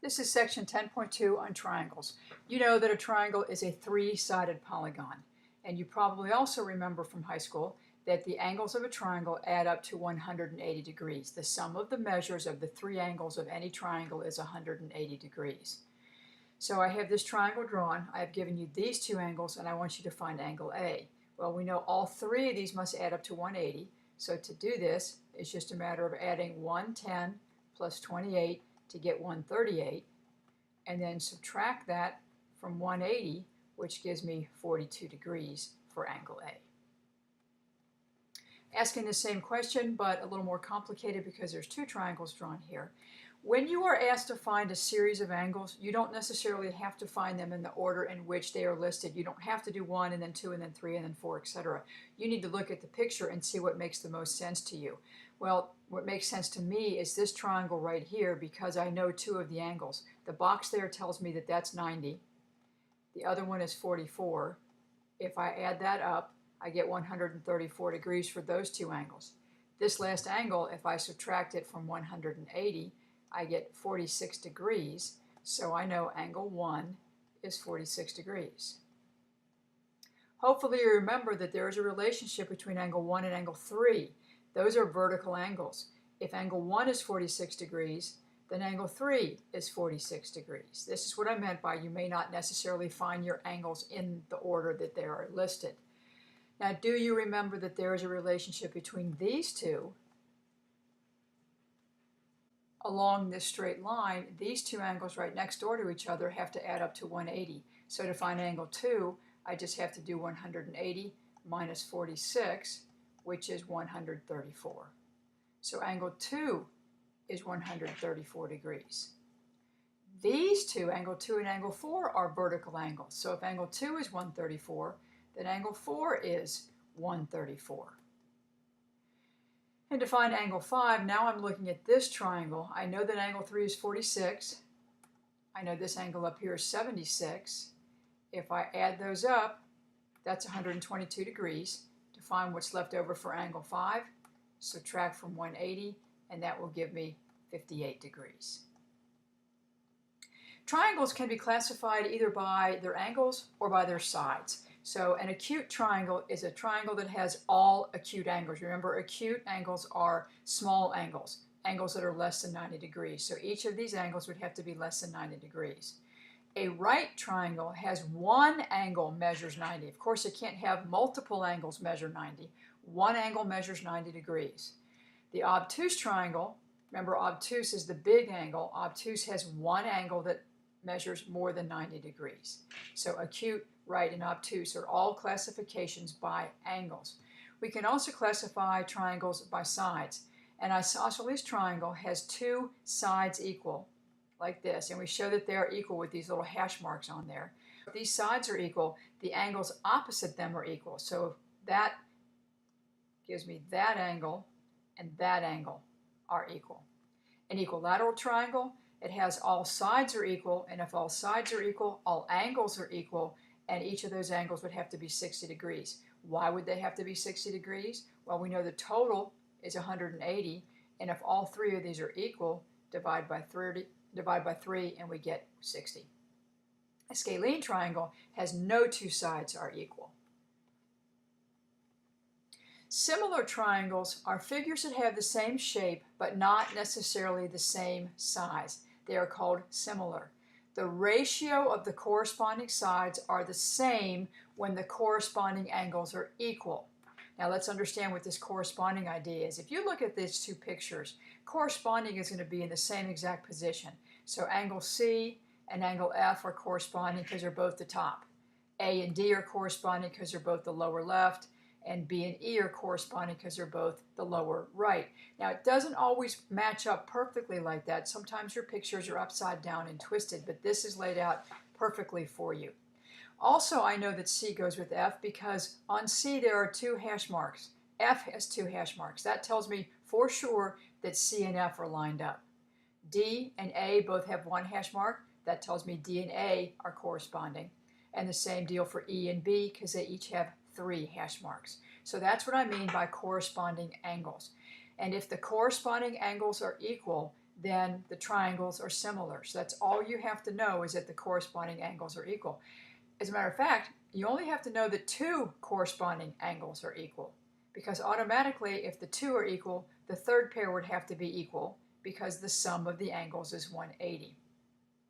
This is section 10.2 on triangles. You know that a triangle is a three-sided polygon. And you probably also remember from high school that the angles of a triangle add up to 180 degrees. The sum of the measures of the three angles of any triangle is 180 degrees. So I have this triangle drawn. I have given you these two angles, and I want you to find angle A. Well, we know all three of these must add up to 180. So to do this, it's just a matter of adding 110 plus 28 to get 138, and then subtract that from 180, which gives me 42 degrees for angle A. Asking the same question, but a little more complicated because there's two triangles drawn here. When you are asked to find a series of angles, you don't necessarily have to find them in the order in which they are listed. You don't have to do 1 and then 2 and then 3 and then 4, etc. You need to look at the picture and see what makes the most sense to you. Well, what makes sense to me is this triangle right here because I know two of the angles. The box there tells me that that's 90. The other one is 44. If I add that up, I get 134 degrees for those two angles. This last angle, if I subtract it from 180, I get 46 degrees, so I know angle 1 is 46 degrees. Hopefully you remember that there is a relationship between angle 1 and angle 3. Those are vertical angles. If angle 1 is 46 degrees, then angle 3 is 46 degrees. This is what I meant by you may not necessarily find your angles in the order that they are listed. Now, do you remember that there is a relationship between these two? Along this straight line, these two angles right next door to each other have to add up to 180. So to find angle 2, I just have to do 180 minus 46, which is 134. So angle 2 is 134 degrees. These two, angle 2 and angle 4, are vertical angles. So if angle 2 is 134, then angle 4 is 134. And to find angle 5, now I'm looking at this triangle. I know that angle 3 is 46. I know this angle up here is 76. If I add those up, that's 122 degrees. To find what's left over for angle 5, subtract from 180, and that will give me 58 degrees. Triangles can be classified either by their angles or by their sides. So an acute triangle is a triangle that has all acute angles. Remember, acute angles are small angles, angles that are less than 90 degrees. So each of these angles would have to be less than 90 degrees. A right triangle has one angle measures 90. Of course, it can't have multiple angles measure 90. One angle measures 90 degrees. The obtuse triangle, remember obtuse is the big angle. Obtuse has one angle that measures more than 90 degrees. So acute, right, and obtuse are all classifications by angles. We can also classify triangles by sides. An isosceles triangle has two sides equal, like this, and we show that they are equal with these little hash marks on there. If these sides are equal, the angles opposite them are equal. So that gives me that angle and that angle are equal. An equilateral triangle, it has all sides are equal, and if all sides are equal, all angles are equal, and each of those angles would have to be 60 degrees. Why would they have to be 60 degrees? Well, we know the total is 180, and if all three of these are equal, divide by 3, and we get 60. A scalene triangle has no two sides are equal. Similar triangles are figures that have the same shape but not necessarily the same size. They are called similar. The ratio of the corresponding sides are the same when the corresponding angles are equal. Now let's understand what this corresponding idea is. If you look at these two pictures, corresponding is going to be in the same exact position. So angle C and angle F are corresponding because they're both the top. A and D are corresponding because they're both the lower left, and B and E are corresponding because they're both the lower right. Now, it doesn't always match up perfectly like that. Sometimes your pictures are upside down and twisted, but this is laid out perfectly for you. Also, I know that C goes with F because on C there are two hash marks. F has two hash marks. That tells me for sure that C and F are lined up. D and A both have one hash mark. That tells me D and A are corresponding. And the same deal for E and B because they each have 3 hash marks. So that's what I mean by corresponding angles. And if the corresponding angles are equal, then the triangles are similar. So that's all you have to know, is that the corresponding angles are equal. As a matter of fact, you only have to know that two corresponding angles are equal, because automatically if the two are equal, the third pair would have to be equal because the sum of the angles is 180.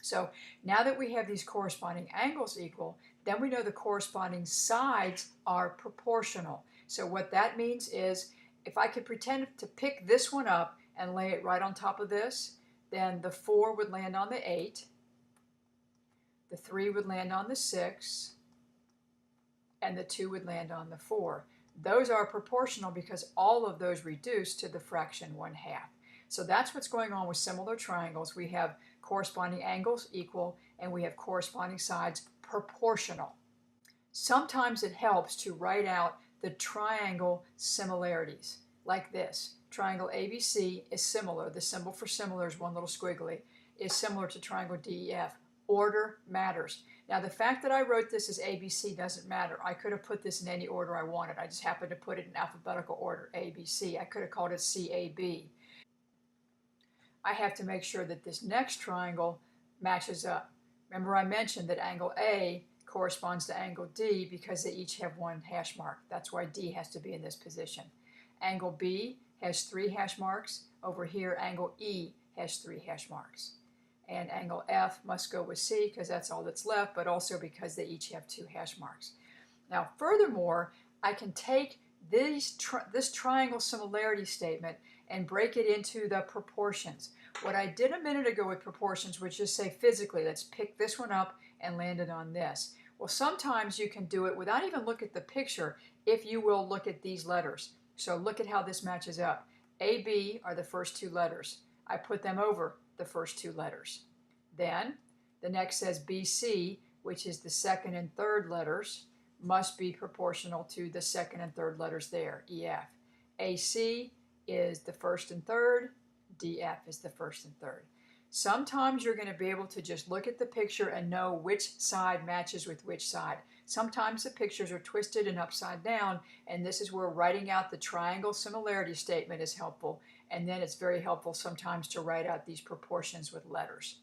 So now that we have these corresponding angles equal, then we know the corresponding sides are proportional. So what that means is, if I could pretend to pick this one up and lay it right on top of this, then the 4 would land on the 8, the 3 would land on the 6, and the 2 would land on the 4. Those are proportional because all of those reduce to the fraction 1/2. So that's what's going on with similar triangles. We have corresponding angles equal, and we have corresponding sides proportional. Sometimes it helps to write out the triangle similarities, like this. Triangle ABC is similar. The symbol for similar is one little squiggly, is similar to triangle DEF. Order matters. Now, the fact that I wrote this as ABC doesn't matter. I could have put this in any order I wanted. I just happened to put it in alphabetical order, ABC. I could have called it CAB. I have to make sure that this next triangle matches up. Remember, I mentioned that angle A corresponds to angle D because they each have one hash mark. That's why D has to be in this position. Angle B has 3 hash marks. Over here, angle E has 3 hash marks. And angle F must go with C because that's all that's left, but also because they each have 2 hash marks. Now, furthermore, I can take this triangle similarity statement and break it into the proportions. What I did a minute ago with proportions was just say physically, let's pick this one up and land it on this. Well, sometimes you can do it without even looking at the picture if you will look at these letters. So look at how this matches up. AB are the first 2 letters. I put them over the first 2 letters. Then the next says BC, which is the second and third letters, must be proportional to the second and third letters there, EF. AC is the first and third, DF is the first and third. Sometimes you're going to be able to just look at the picture and know which side matches with which side. Sometimes the pictures are twisted and upside down, and this is where writing out the triangle similarity statement is helpful, and then it's very helpful sometimes to write out these proportions with letters.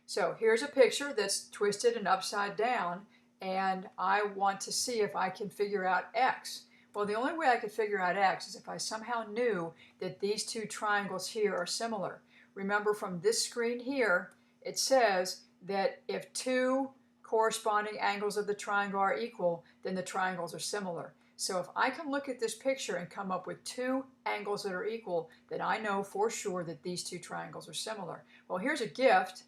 So here's a picture that's twisted and upside down, and I want to see if I can figure out X. Well, the only way I could figure out X is if I somehow knew that these 2 triangles here are similar. Remember, from this screen here, it says that if 2 corresponding angles of the triangle are equal, then the triangles are similar. So if I can look at this picture and come up with 2 angles that are equal, then I know for sure that these 2 triangles are similar. Well, here's a gift.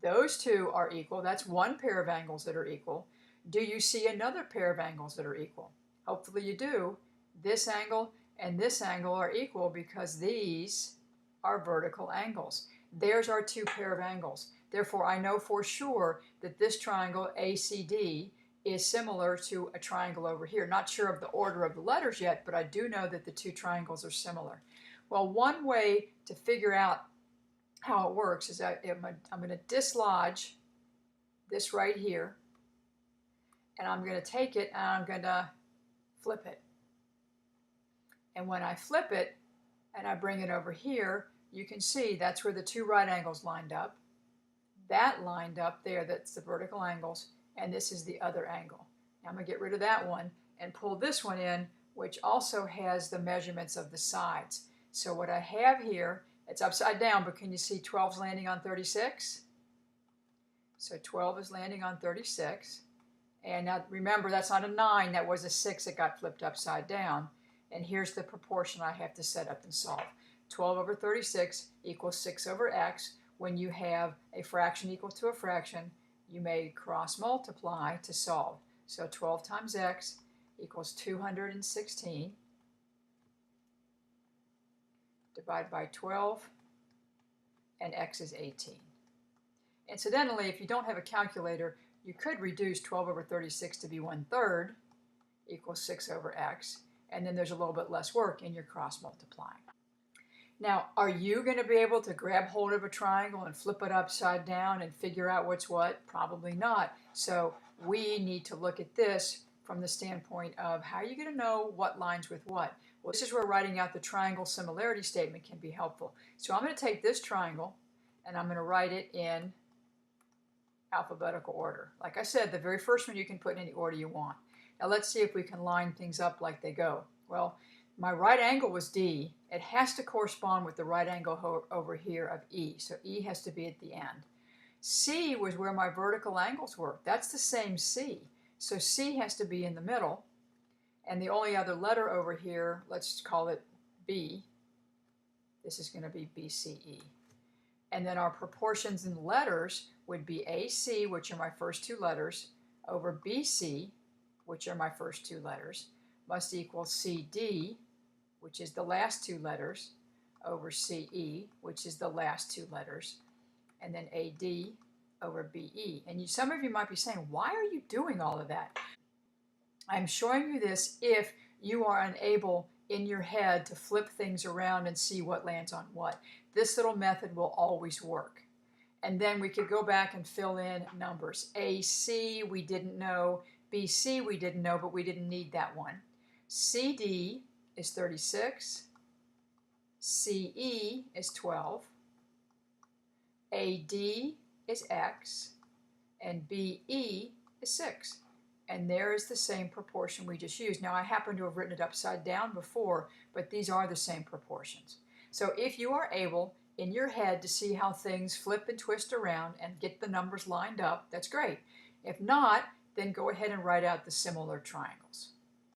Those 2 are equal. That's one pair of angles that are equal. Do you see another pair of angles that are equal? Hopefully you do. This angle and this angle are equal because these are vertical angles. There's our 2 pair of angles. Therefore, I know for sure that this triangle ACD is similar to a triangle over here. Not sure of the order of the letters yet, but I do know that the 2 triangles are similar. Well, one way to figure out how it works is I'm going to dislodge this right here, and I'm going to take it and I'm going to flip it. And when I flip it and I bring it over here, you can see that's where the 2 right angles lined up. That lined up there, that's the vertical angles, and this is the other angle. Now I'm going to get rid of that one and pull this one in, which also has the measurements of the sides. So what I have here, it's upside down, but can you see 12 is landing on 36? So 12 is landing on 36. And now remember, that's not a 9, that was a 6 that got flipped upside down. And here's the proportion I have to set up and solve. 12 over 36 equals 6 over x. When you have a fraction equal to a fraction, you may cross multiply to solve. So 12 times x equals 216. Divide by 12, and x is 18. Incidentally, if you don't have a calculator, you could reduce 12 over 36 to be 1/3 equals 6 over x, and then there's a little bit less work in your cross multiplying. Now, are you going to be able to grab hold of a triangle and flip it upside down and figure out what's what? Probably not. So we need to look at this from the standpoint of how are you going to know what lines with what? Well, this is where writing out the triangle similarity statement can be helpful. So I'm going to take this triangle and I'm going to write it in alphabetical order. Like I said, the very first one you can put in any order you want. Now let's see if we can line things up like they go. Well, my right angle was D. It has to correspond with the right angle over here of E. So E has to be at the end. C was where my vertical angles were. That's the same C. So C has to be in the middle. And the only other letter over here, let's call it B. This is going to be BCE. And then our proportions in letters would be AC, which are my first two letters, over BC, which are my first two letters, must equal CD, which is the last two letters, over CE, which is the last two letters, and then AD over BE. And some of you might be saying, why are you doing all of that? I'm showing you this if you are unable in your head to flip things around and see what lands on what. This little method will always work. And then we could go back and fill in numbers. AC we didn't know, BC we didn't know, but we didn't need that one. CD is 36, CE is 12, AD is X, and BE is 6. And there is the same proportion we just used. Now I happen to have written it upside down before, but these are the same proportions. So if you are able in your head to see how things flip and twist around and get the numbers lined up, that's great. If not, then go ahead and write out the similar triangles.